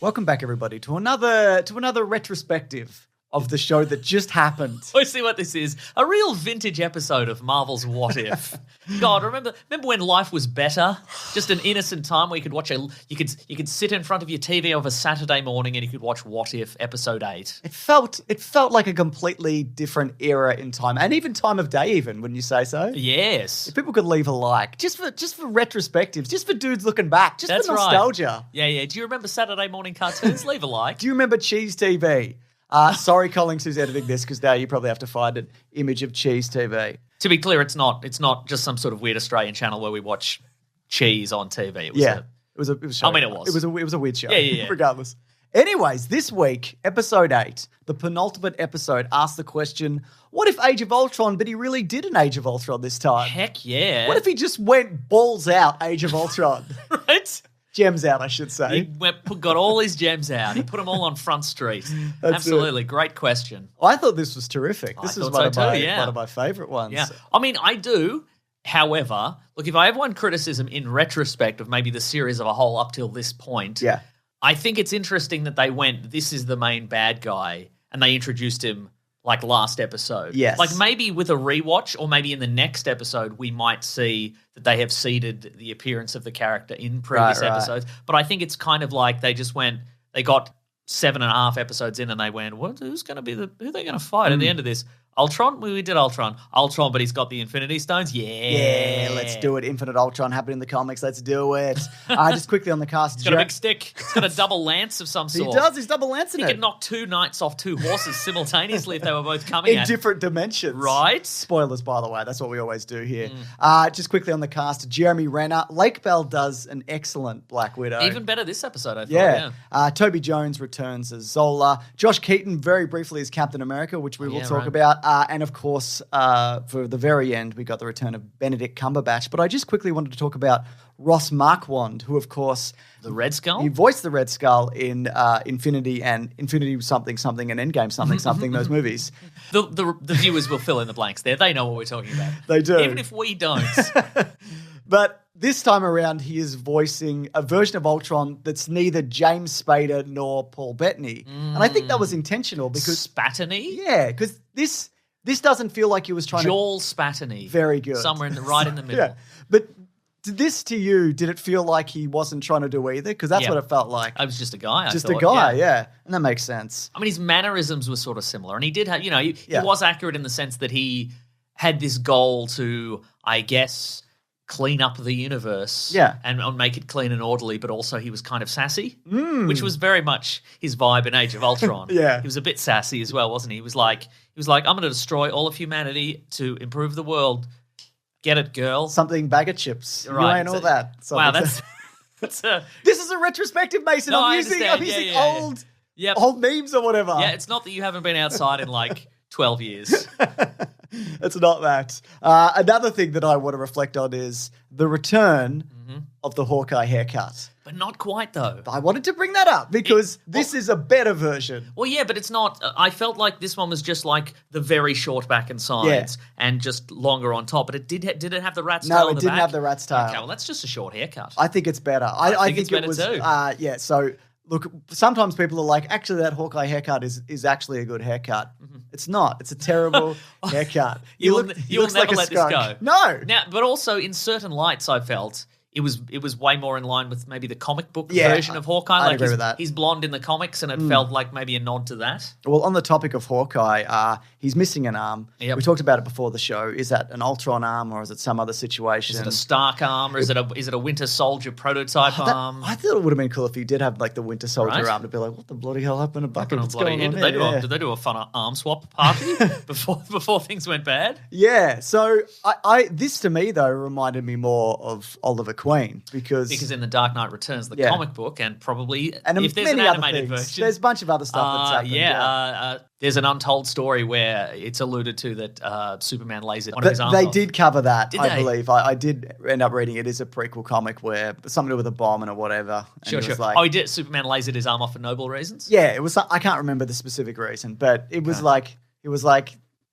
Welcome back, everybody, to another retrospective of the show that just happened. I see what this is. A real vintage episode of Marvel's What If. God, remember when life was better? Just an innocent time where you could watch you could sit in front of your TV of a Saturday morning and you could watch What If episode 8. It felt like a completely different era in time, and even time of day, even when you say so. Yes. If people could leave a like, just for retrospectives, just for dudes looking back, just That's for nostalgia. Right. Yeah. Do you remember Saturday morning cartoons? Leave a like. Do you remember Cheese TV? Sorry, Collings, who's editing this, because now you probably have to find an image of Cheese TV. To be clear, it's not just some sort of weird Australian channel where we watch cheese on TV. It was it was. I mean, it was. It was a weird show. Yeah. Regardless. Anyways, this week, episode 8, the penultimate episode, asked the question: what if Age of Ultron, but he really did an Age of Ultron this time? Heck yeah! What if he just went balls out Age of Ultron? Right. Gems out, I should say. He got all his gems out. He put them all on Front Street. Absolutely. Great question. I thought this was terrific. This is one of my favourite ones. Yeah. I mean, I do. However, look, if I have one criticism in retrospect of maybe the series of a whole up till this point, I think it's interesting that they went, this is the main bad guy, and they introduced him like last episode. Yes. Like maybe with a rewatch or maybe in the next episode we might see that they have seeded the appearance of the character in previous episodes. But I think it's kind of like they got 7.5 episodes in and they went, who are they going to fight at the end of this? Ultron? We did Ultron, but he's got the Infinity Stones? Yeah, let's do it. Infinite Ultron happened in the comics. Let's do it. Just quickly on the cast. He's got a big stick. He's got a double lance of some sort. He does. He's double lancing it. He could knock 2 knights off 2 horses simultaneously if they were both coming in different dimensions. Right? Spoilers, by the way. That's what we always do here. Just quickly on the cast. Jeremy Renner. Lake Bell does an excellent Black Widow. Even better this episode, I thought. Yeah. Toby Jones returns as Zola. Josh Keaton very briefly as Captain America, which we will talk about. And of course, for the very end, we got the return of Benedict Cumberbatch. But I just quickly wanted to talk about Ross Marquand, who, of course... The Red Skull? He voiced the Red Skull in Infinity and Infinity something something and Endgame something something, those movies. The viewers will fill in the blanks there. They know what we're talking about. They do. Even if we don't. But this time around, he is voicing a version of Ultron that's neither James Spader nor Paul Bettany. And I think that was intentional because... Spattany? Yeah, because this doesn't feel like he was trying Joel Spattany. Very good. Somewhere right in the middle. Yeah. But to you, did it feel like he wasn't trying to do either? Because that's what it felt like. I was just a guy, I thought. A guy, yeah. And that makes sense. I mean, his mannerisms were sort of similar. And he did have, he was accurate in the sense that he had this goal to, I guess... clean up the universe and make it clean and orderly, but also he was kind of sassy, which was very much his vibe in Age of Ultron. He was a bit sassy as well, wasn't he? He was like, I'm going to destroy all of humanity to improve the world. Get it, girl? Something bag of chips. Right. You ain't all that. Wow, that's This is a retrospective, Mason. No, I'm using old memes or whatever. Yeah, it's not that you haven't been outside in like 12 years. It's not that. Another thing that I want to reflect on is the return of the Hawkeye haircut. But not quite, though. I wanted to bring that up because this is a better version. Well, yeah, but it's not. I felt like this one was just like the very short back and sides and just longer on top. But it did it have the rat's tail No, in it the didn't back? have the rat's tail. Okay, well, that's just a short haircut. I think it's better. I think it's it better was, too. So... Look, sometimes people are like, actually, that Hawkeye haircut is actually a good haircut. It's not. It's a terrible haircut. You'll he never looks like a let skunk. this go. No. Now, but also in certain lights, I felt it was way more in line with maybe the comic book version of Hawkeye. I'd agree with that. He's blonde in the comics, and it felt like maybe a nod to that. Well, on the topic of Hawkeye, he's missing an arm. Yep. We talked about it before the show. Is that an Ultron arm or is it some other situation? Is it a Stark arm or is it a Winter Soldier prototype arm? I thought it would have been cool if he did have like the Winter Soldier arm to be like, what the bloody hell happened to Bucket? What's going on here? Did they do a fun arm swap party before things went bad? Yeah. So this to me though reminded me more of Oliver Queen because in the Dark Knight Returns, the comic book, and probably if there's an many animated version, there's a bunch of other stuff that's happened. There's an untold story where it's alluded to that Superman lays one of his arms They off. did cover that, Did I they? believe. I did end up reading it. It is a prequel comic where something to do with a bomb and or whatever. And Sure. Like, He did. Superman lays his arm off for noble reasons? Yeah, it was. I can't remember the specific reason, but it was like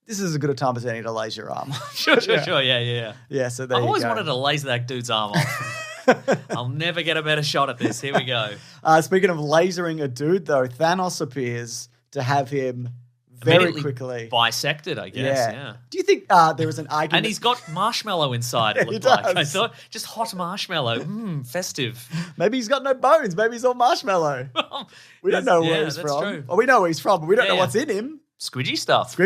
this is as good a time as any to laser your arm. Sure, yeah. Yeah, so there I've you always go. wanted to laser that dude's arm off. I'll never get a better shot at this. Here we go. Speaking of lasering a dude, though, Thanos appears to have him very quickly bisected, I guess. Yeah. Do you think there was an argument? And he's got marshmallow inside, it looked like. I thought, just hot marshmallow. Festive. Maybe he's got no bones. Maybe he's all marshmallow. We don't know where he's from. True. Well, we know where he's from, but we don't know what's in him. Squidgy stuff.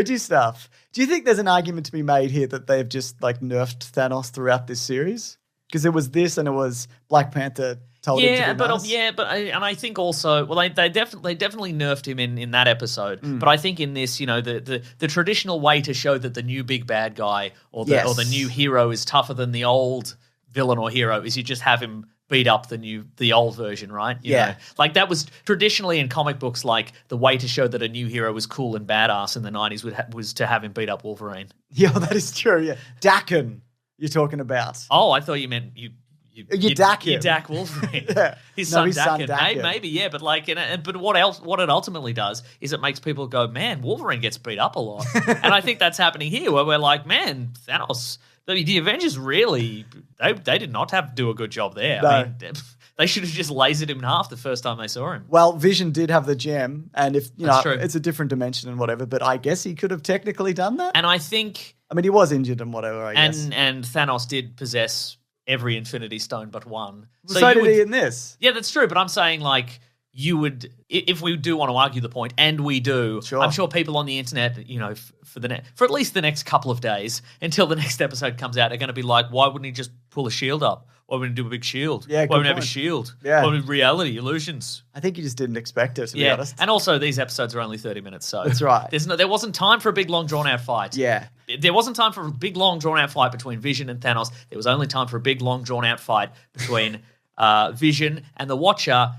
Do you think there's an argument to be made here that they've just nerfed Thanos throughout this series? Because it was this and it was Black Panther told him to be nice. I think also, well, they definitely nerfed him in that episode. But I think in this, the traditional way to show that the new big bad guy or the new hero is tougher than the old villain or hero is you just have him beat up the old version, right? You know? Like that was traditionally in comic books, like the way to show that a new hero was cool and badass in the 90s was to have him beat up Wolverine. Yeah, that is true. Yeah, Daken, you're talking about. Oh, I thought you meant you Daken. You Dak Wolverine. His son Daken. Maybe, yeah, but but what it ultimately does is it makes people go, man, Wolverine gets beat up a lot. And I think that's happening here where we're like, man, Thanos, the Avengers really, they did not have to do a good job there. No. I mean, they should have just lasered him in half the first time they saw him. Well, Vision did have the gem, and if it's a different dimension and whatever, but I guess he could have technically done that. And I think, he was injured and whatever, I guess. And Thanos did possess every Infinity Stone but one. So did he in this. Yeah, that's true. But I'm saying you would, if we do want to argue the point, and we do, sure. I'm sure people on the internet, for at least the next couple of days until the next episode comes out, are going to be like, why wouldn't he just pull a shield up? Why wouldn't he do a big shield? Yeah, why wouldn't he have a shield? Yeah. Why would reality, illusions? I think you just didn't expect it, to be honest. And also these episodes are only 30 minutes, so that's right. There wasn't time for a big, long, drawn-out fight. Yeah. There wasn't time for a big, long, drawn-out fight between Vision and Thanos. There was only time for a big, long, drawn-out fight between Vision and the Watcher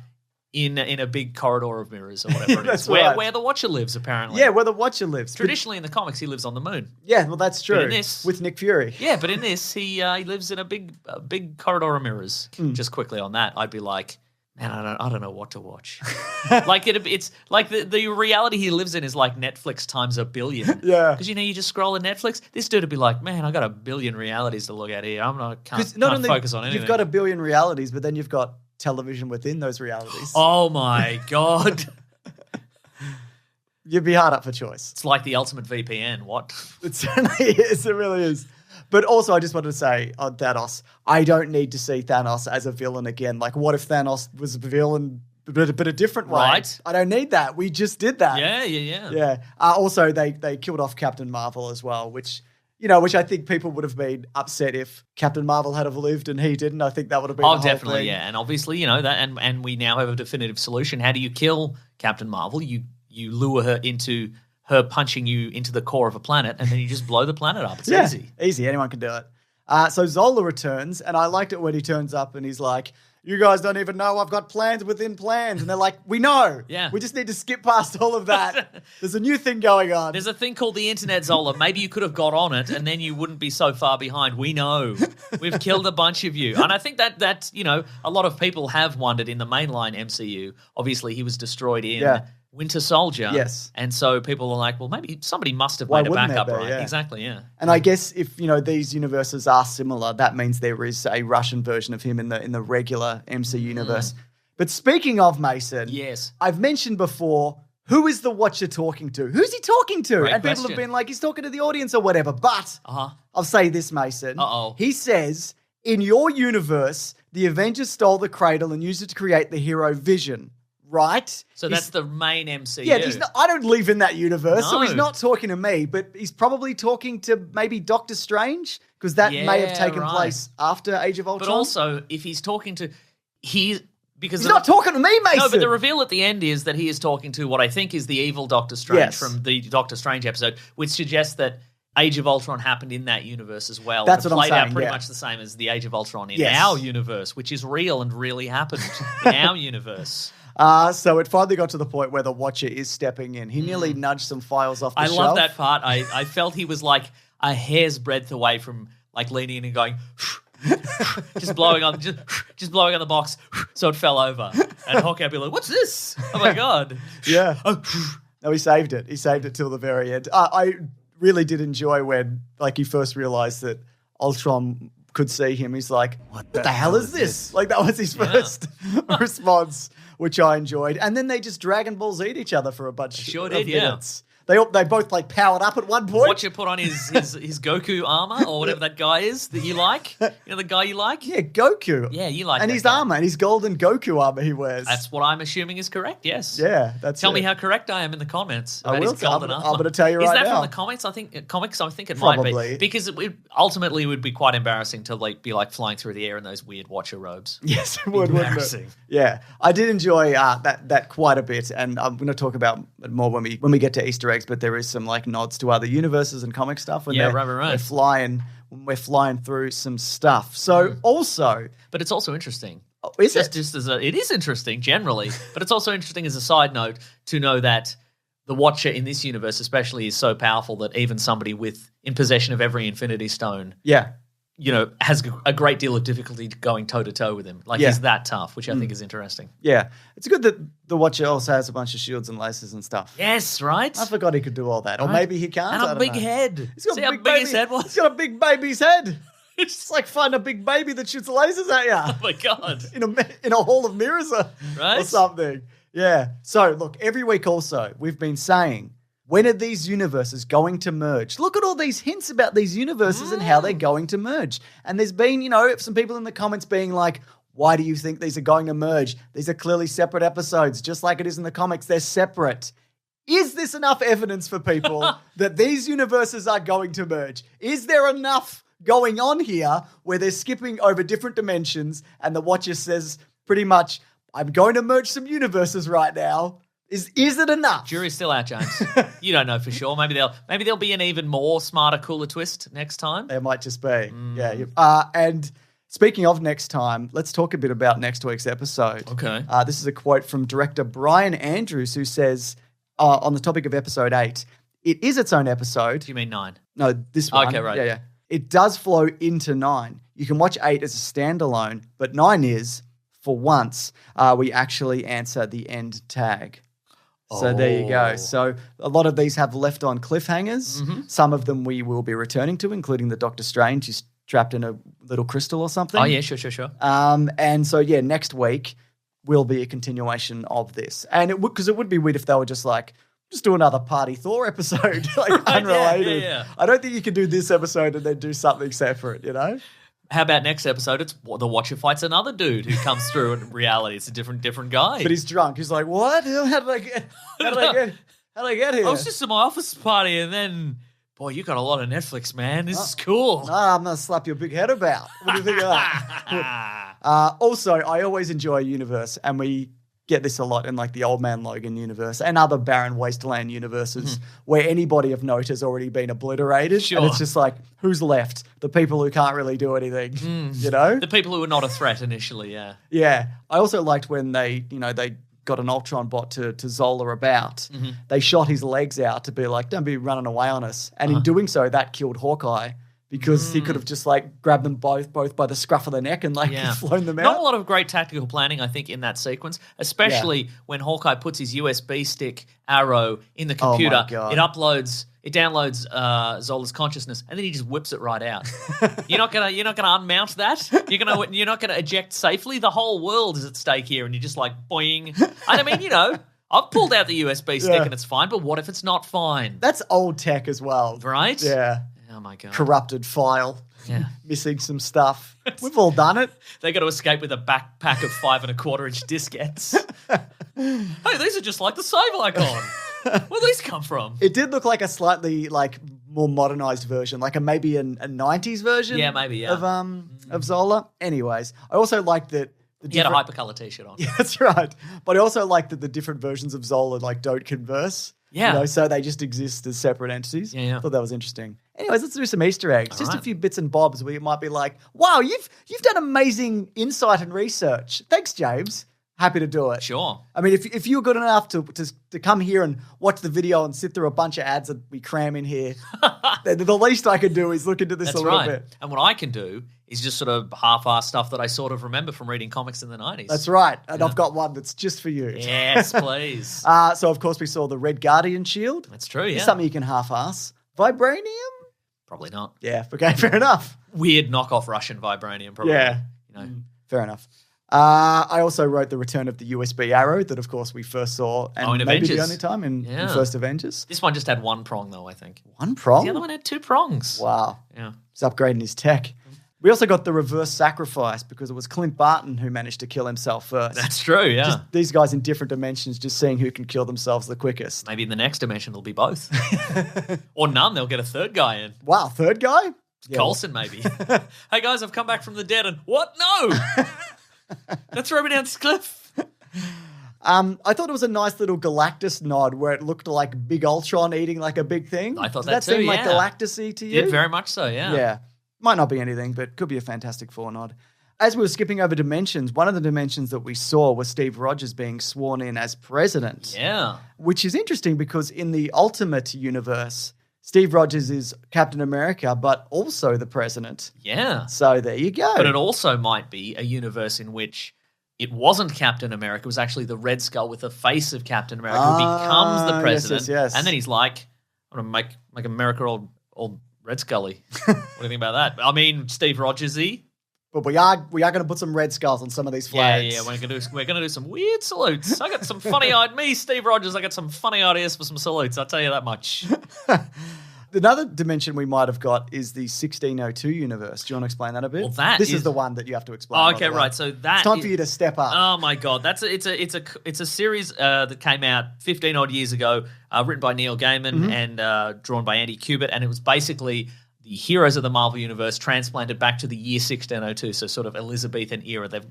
in a big corridor of mirrors or whatever it is. Where the Watcher lives, apparently. Yeah, where the Watcher lives. Traditionally in the comics, he lives on the moon. Yeah, well, that's true. But in this, with Nick Fury. Yeah, but in this, he lives in a big corridor of mirrors. Just quickly on that, I'd be like, man, I don't know what to watch. It's like the reality he lives in is like Netflix times a billion. Yeah. Because you just scroll on Netflix. This dude would be like, man, I got a billion realities to look at here. Can't focus on anything. You've got a billion realities, but then you've got television within those realities. Oh my God. You'd be hard up for choice. It's like the ultimate VPN. What? It certainly is. It really is. But also, I just wanted to say on Thanos, I don't need to see Thanos as a villain again. Like, what if Thanos was a villain, but a different way? Right. I don't need that. We just did that. Yeah. Also, they killed off Captain Marvel as well, which I think people would have been upset if Captain Marvel had have lived and he didn't. I think that would have been the whole definitely, thing. yeah. And obviously, that, and we now have a definitive solution. How do you kill Captain Marvel? You lure her into her punching you into the core of a planet, and then you just blow the planet up. It's easy. Easy. Anyone can do it. So Zola returns, and I liked it when he turns up and he's like, you guys don't even know I've got plans within plans. And they're like, we know. Yeah. We just need to skip past all of that. There's a new thing going on. There's a thing called the internet, Zola. Maybe you could have got on it and then you wouldn't be so far behind. We know. We've killed a bunch of you. And I think that a lot of people have wondered in the mainline MCU. Obviously, he was destroyed in Winter Soldier. Yes. And so people are like, well, maybe somebody must have made a backup, right? Yeah. Exactly, yeah. And I guess if, these universes are similar, that means there is a Russian version of him in the regular MC universe. But speaking of Mason, yes, I've mentioned before, who is the Watcher talking to? Who's he talking to? Great and question. People have been like, he's talking to the audience or whatever. But I'll say this, Mason. He says, in your universe, the Avengers stole the cradle and used it to create the hero Vision. Right? So that's the main MCU. Yeah, I don't live in that universe, so he's not talking to me, but he's probably talking to maybe Doctor Strange, because that may have taken place after Age of Ultron. But also, if he's talking to... He's not talking to me, Mason! No, but the reveal at the end is that he is talking to what I think is the evil Doctor Strange from the Doctor Strange episode, which suggests that Age of Ultron happened in that universe as well. That's what I'm saying, played out pretty much the same as the Age of Ultron in our universe, which is real and really happened in our universe. So it finally got to the point where the Watcher is stepping in. He nearly nudged some files off the shelf. I love that part. I felt he was like a hair's breadth away from like leaning in and going, just blowing on the box, so it fell over. And Hawkeye would be like, "What's this? Oh my god!" Yeah. No, he saved it. He saved it till the very end. I really did enjoy when he first realized that Ultron could see him, he's like, what the hell is this? Like, that was his first response, which I enjoyed. And then they just Dragon Ball Z'd each other for a bunch of minutes. They both like powered up at one point. Watch it put on his Goku armor or whatever that guy is that you like. You know the guy you like? Yeah, Goku. Yeah, you like and that his guy. armor and his golden Goku armor he wears. That's what I'm assuming is correct, yes. Yeah, Tell me how correct I am in the comments about I will. his golden armor. I'm going to tell you right now. Is that from the comics? I think it Probably. might be. Because it ultimately would be quite embarrassing to be flying through the air in those weird Watcher robes. Yes, it would, wouldn't it? Yeah. I did enjoy that quite a bit, and I'm going to talk about it more when we get to Easter eggs, but there is some nods to other universes and comic stuff when they're flying when we're flying through some stuff. So also, but it's also interesting. Oh, is it? It is interesting generally, but it's also interesting as a side note to know that the Watcher in this universe, especially, is so powerful that even somebody in possession of every Infinity Stone, has a great deal of difficulty going toe to toe with him. He's that tough, which I think is interesting. Yeah, it's good that the Watcher also has a bunch of shields and lasers and stuff. Yes, right. I forgot he could do all that, or maybe he can't. And a big head. He's got a big baby. His head was. He's got a big baby's head. It's like finding a big baby that shoots lasers at you. Oh my god! in a hall of mirrors or something. Yeah. So look, every week also we've been saying, when are these universes going to merge? Look at all these hints about these universes and how they're going to merge. And there's been, some people in the comments being like, why do you think these are going to merge? These are clearly separate episodes, just like it is in the comics. They're separate. Is this enough evidence for people that these universes are going to merge? Is there enough going on here where they're skipping over different dimensions and the Watcher says pretty much, I'm going to merge some universes right now? Is it enough? Jury's still out, James. You don't know for sure. Maybe there'll be an even more smarter, cooler twist next time. There might just be. Yeah. And speaking of next time, let's talk a bit about next week's episode. Okay. This is a quote from director Brian Andrews, who says, on the topic of episode 8, it is its own episode. Do you mean 9? No, this one. Okay, right. Yeah. It does flow into 9. You can watch 8 as a standalone, but 9 is, for once, we actually answer the end tag. So there you go. So a lot of these have left on cliffhangers. Mm-hmm. Some of them we will be returning to, including the Doctor Strange, who's trapped in a little crystal or something. Oh, yeah, sure. And so, next week will be a continuation of this. And because it would be weird if they were just do another Party Thor episode, unrelated. Yeah. I don't think you can do this episode and then do something separate, How about next episode? It's the Watcher fights another dude who comes through in reality. It's a different guy. But he's drunk. He's like, what? How did I get here? I was just at my office party and then, boy, you got a lot of Netflix, man. This is cool. I'm going to slap your big head about. What do you think of that? Also, I always enjoy a universe, and we get this a lot in the Old Man Logan universe and other barren wasteland universes where anybody of note has already been obliterated. Sure. And it's just who's left? The people who can't really do anything, The people who were not a threat initially, yeah. Yeah. I also liked when they got an Ultron bot to Zola about. Mm-hmm. They shot his legs out to be like, don't be running away on us. And in doing so, that killed Hawkeye. Because he could have just grabbed them both by the scruff of the neck and flown them out. Not a lot of great tactical planning, I think, in that sequence, especially when Hawkeye puts his USB stick arrow in the computer. Oh my God. It downloads Zola's consciousness, and then he just whips it right out. You're not gonna unmount that. You're not gonna eject safely. The whole world is at stake here, and you're just boing. And I mean, I've pulled out the USB stick and it's fine, but what if it's not fine? That's old tech as well, right? Yeah. Oh, my God. Corrupted file. Yeah. Missing some stuff. We've all done it. They got to escape with a backpack of 5.25-inch diskettes. Hey, these are just like the save icon. Where'd these come from? It did look like a slightly more modernized version, maybe a 90s version. Yeah, maybe, yeah. Of Zola. Anyways, I also liked that. He had a hypercolor t-shirt on. Yeah, that's right. But I also like that the different versions of Zola don't converse. Yeah. So they just exist as separate entities. Yeah. I thought that was interesting. Anyways, let's do some Easter eggs. Just a few bits and bobs where you might be like, wow, you've done amazing insight and research. Thanks, James. Happy to do it. Sure. I mean, if you're good enough to come here and watch the video and sit through a bunch of ads that we cram in here, then the least I can do is look into this a little bit. And what I can do is just sort of half-ass stuff that I sort of remember from reading comics in the 90s. That's right. And I've got one that's just for you. Yes, please. So, of course, we saw the Red Guardian shield. That's true, yeah. It's something you can half-ass. Vibranium? Probably not. Yeah, okay, fair enough. Weird knockoff Russian vibranium, probably. Yeah. Fair enough. I also wrote the return of the USB arrow that, of course, we first saw, and in maybe Avengers. the only time in First Avengers. This one just had one prong, though, I think. One prong? The other one had 2 prongs. Wow. Yeah. He's upgrading his tech. We also got the reverse sacrifice because it was Clint Barton who managed to kill himself first. That's true, yeah. Just these guys in different dimensions just seeing who can kill themselves the quickest. Maybe in the next dimension it'll be both. Or none, they'll get a third guy in. Wow, third guy? Coulson, maybe. Hey, guys, I've come back from the dead and what? No! Let's throw me down this cliff. I thought it was a nice little Galactus nod where it looked like Big Ultron eating like a big thing. I thought Did that too, seemed like Galactus-y to you? Yeah, very much so, yeah. Yeah. Might not be anything, but could be a Fantastic Four nod. As we were skipping over dimensions, one of the dimensions that we saw was Steve Rogers being sworn in as president. Yeah. Which is interesting because in the Ultimate universe, Steve Rogers is Captain America, but also the president. Yeah. So there you go. But it also might be a universe in which it wasn't Captain America. It was actually the Red Skull with the face of Captain America who becomes the president. Yes. And then he's like, I'm going to make America all Red Scully. What do you think about that? I mean, Steve Rogers-y. But we are going to put some red skulls on some of these flags. Yeah, we're gonna do some weird salutes. I got some Steve Rogers. I got some funny ideas for some salutes. I'll tell you that much. Another dimension we might have got is the 1602 universe. Do you want to explain that a bit? Well, this is the one that you have to explain. Oh, okay, right. So it's time for you to step up. Oh my God, it's a series that came out 15 odd years ago, written by Neil Gaiman and drawn by Andy Kubert, and it was basically the heroes of the Marvel Universe transplanted back to the year 1602, so sort of Elizabethan era. They're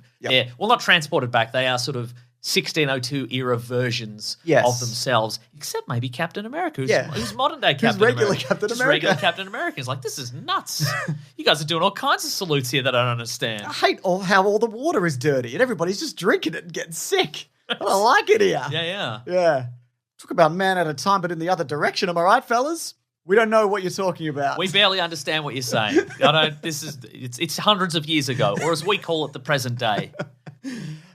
not transported back. They are sort of 1602 era versions of themselves, except maybe Captain America, who's modern day Captain America. Just regular Captain America is like, this is nuts. You guys are doing all kinds of salutes here that I don't understand. I hate how all the water is dirty and everybody's just drinking it and getting sick. I don't like it here. Yeah. Talk about man at a time, but in the other direction. Am I right, fellas? We don't know what you're talking about. We barely understand what you're saying. It's hundreds of years ago, or as we call it, the present day.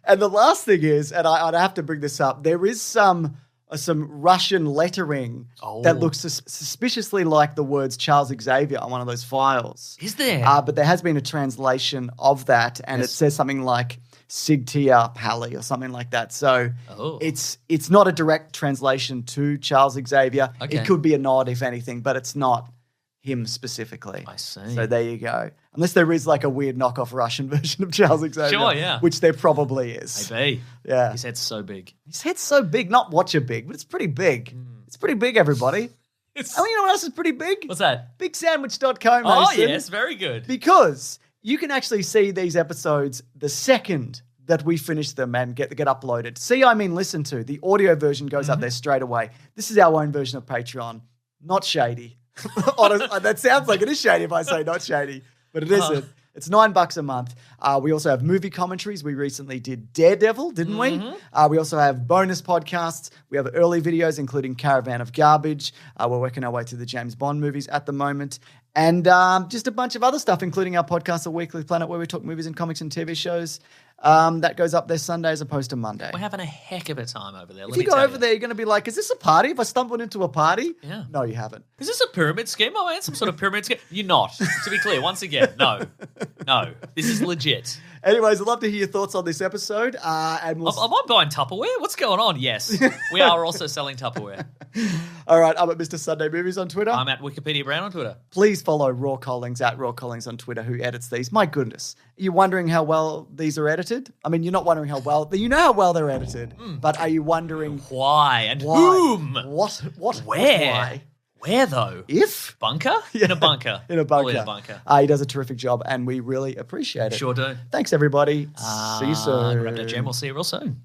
And the last thing is, and I'd have to bring this up, there is some Russian lettering that looks suspiciously like the words Charles Xavier on one of those files. Is there? But there has been a translation of that, and it says something like Sigtia Pali or something like that. So it's not a direct translation to Charles Xavier. Okay. It could be a nod, if anything, but it's not him specifically. I see. So there you go. Unless there is like a weird knockoff Russian version of Charles Xavier. Sure, yeah. Which there probably is. Maybe. Yeah. His head's so big. His head's so big. Not Watcher big, but it's pretty big. It's pretty big, everybody. You know what else is pretty big? What's that? BigSandwich.co, Mason. Oh, yes. Very good. Because you can actually see these episodes the second that we finish them and get uploaded. See, I mean listen to. The audio version goes up there straight away. This is our own version of Patreon. Not shady. That sounds like it is shady if I say not shady, but it isn't. It's $9 a month. We also have movie commentaries. We recently did Daredevil, didn't we? We also have bonus podcasts. We have early videos, including Caravan of Garbage. We're working our way through the James Bond movies at the moment. And just a bunch of other stuff, including our podcast, The Weekly Planet, where we talk movies and comics and TV shows. That goes up there Sunday as opposed to Monday. We're having a heck of a time over there. If you go over there, you're going to be like, is this a party? Have I stumbled into a party? Yeah. No, you haven't. Is this a pyramid scheme? Oh, man, some sort of pyramid scheme? You're not. To be clear, once again, no. This is legit. Anyways, I'd love to hear your thoughts on this episode. Am I buying Tupperware? What's going on? Yes. We are also selling Tupperware. All right, I'm at Mr. Sunday Movies on Twitter. I'm at Wikipedia Brown on Twitter. Please follow Raw Collings at Raw Collings on Twitter, who edits these. My goodness. Are you wondering how well these are edited? I mean, you're not wondering how well... You know how well they're edited, but are you wondering... Why and whom? What? Where? Why? Where, though? If? Bunker? In a bunker. In a bunker. In a bunker. He does a terrific job, and we really appreciate it. Sure do. Thanks, everybody. See you soon. Grab that gem. We'll see you real soon.